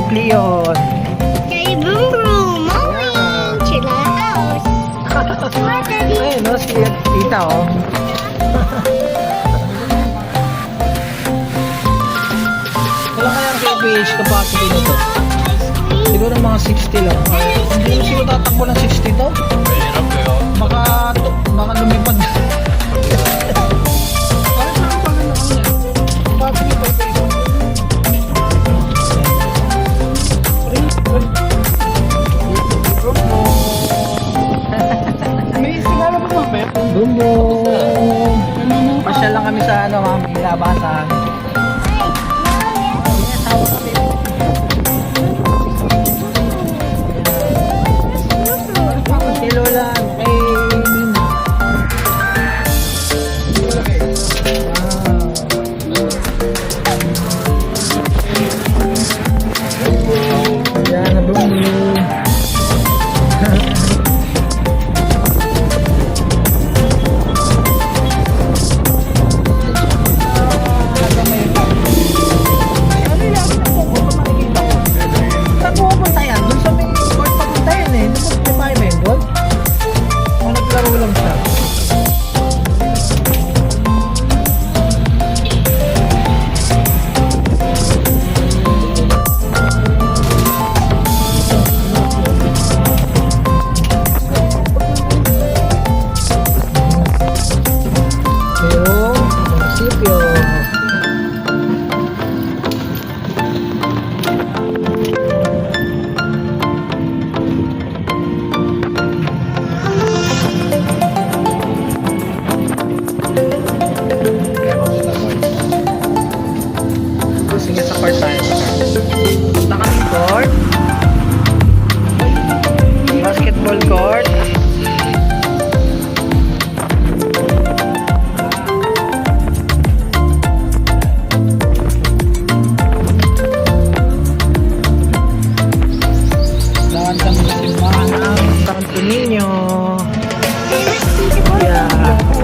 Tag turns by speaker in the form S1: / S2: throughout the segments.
S1: Jeep Leon.
S2: Kay Boom Boom. Morning. Chila house. Smart daddy.
S1: Ayun, no, si tita, oh. Wala kayang KPH capacity nito. Siguro mga 60 lang. Hindi mo sila tatakbo ng 60 to? Baka lumipad. Boom boom! Pasyal lang kami sa mga labasan. Kay Lola, kay Nina. Yan na boom boom. Sige sa court tayo. Punta kami court. Basketball court. Lawan kami sa simbahan ng Santo Niño. Yeah.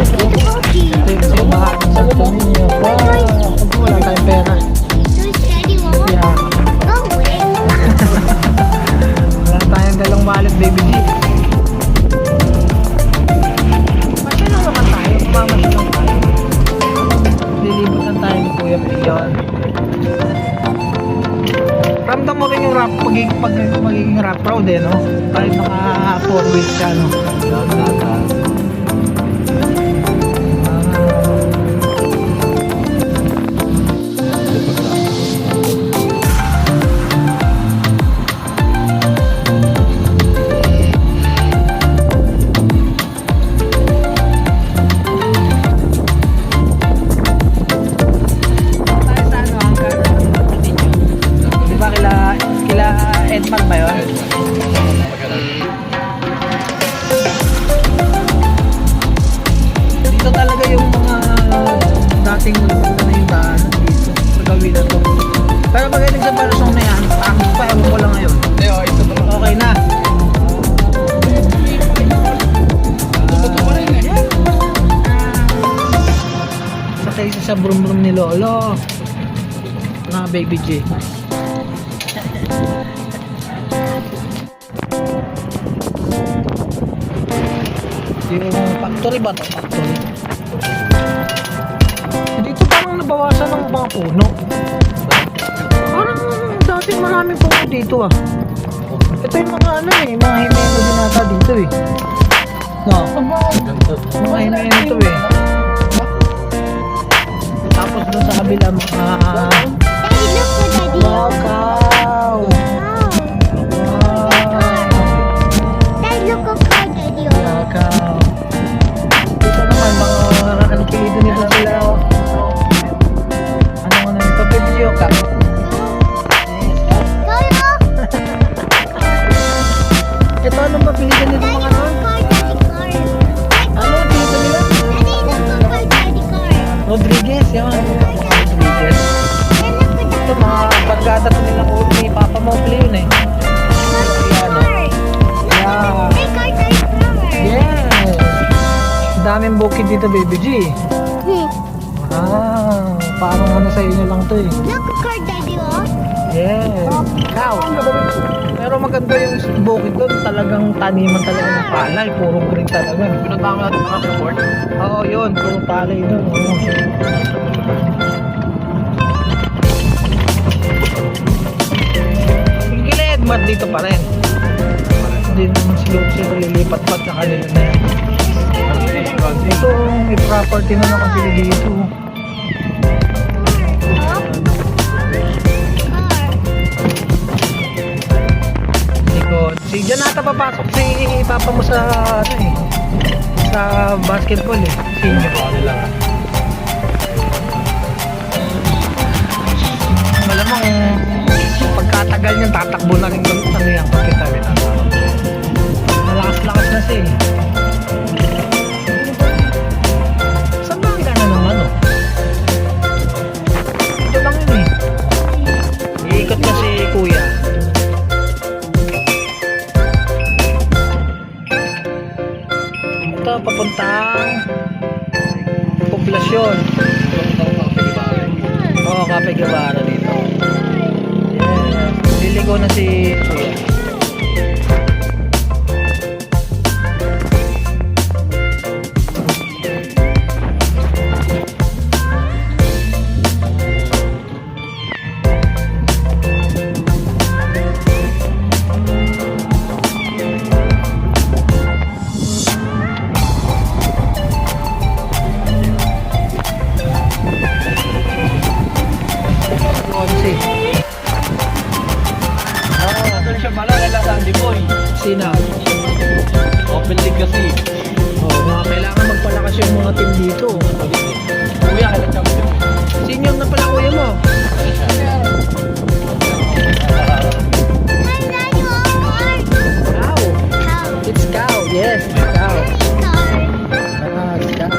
S1: Ito yung simbahan ng Santo Niño. Wow! Wala tayong pera. Yeah. Wala tayong dalawang wallet, baby G. Masya lang naman tayo. Kumamasya lang tayo. Lilibutan tayo ni Kuya Pion. Ramdam mo rin yung rap, magiging rap proud eh, no? Kahit naka 4 weeks ka, no? Edmar ba yun? Dito talaga yung mga dating na yung daan dito sa gawin na to. Pero pagdating sa palusong na yan, takot pa, ewan ko lang ngayon. Okay na. Sakay sa brum-brum ni Lolo. Mga baby J. Yung factory ba ito? Factory. Dito parang nabawasan ng mga puno. Parang dating maraming puno dito ah. Ito yung mga ano eh, mga himeno din nata dito eh. No? Mga himeno ito eh. Tapos doon sa kabila mga cow. Dito naman mga ankilido nito sila. Ano mo na ito? Video ka. Ito anong mapilitan nito mga ano? Ano dito nila? Rodriguez, yan. Rodriguez. Ito mga barkada to nilang ni Papa Mowgli yun eh. Yeah. Yes. Daming bukid dito, baby G. Parang ano sa inyo lang to eh.
S2: Look, car daddy, oh.
S1: Yes. Cow. Pero maganda yung bukid doon. Talagang taniman talaga ng palay. Puro green talaga.
S3: Pinunta ko natin mga support.
S1: Oo, yun. Puro palay doon. Oo. Yung gilid, mat dito pa rin. Hindi naman sila lilipat-pat sa kanila na yan. Ito, may property na nakabili dito. Likod. Si dyan nata papasok si papa mo sa ano eh. Sa basketball eh. Senior. Malamang pagkatagal niyan tatakbo na rin doon ano yan kapital. Malakas-lakas na siya eh. Saan ba ang gana ng ano? Ito lang yun eh. Iikot na si kuya. Ito papuntang poblasyon. Oo, Cafe Guevara dito. Yes. Liligo na si kuya. Onsi.
S3: Doon siya pala, lalasaan di boy.
S1: Sina?
S3: Open league kasi.
S1: Oh, mga kailangan magpalakas yung mga team dito.
S3: Kuya, halat champion.
S1: Senior na pala kuya mo. Cow. It's cow. Yes, it's cow. Ah, it's cow.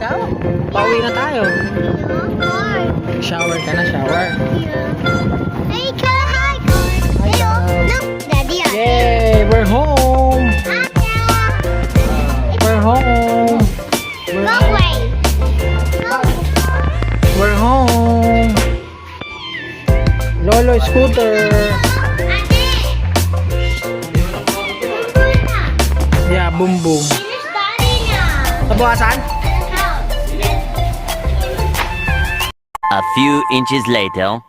S1: Cow? Pauwi na tayo. Shower ka na, shower. Yay, we're home. We're home. We're home. Lolo scooter. Yeah, boom boom. Nabawasan?
S4: A few inches later.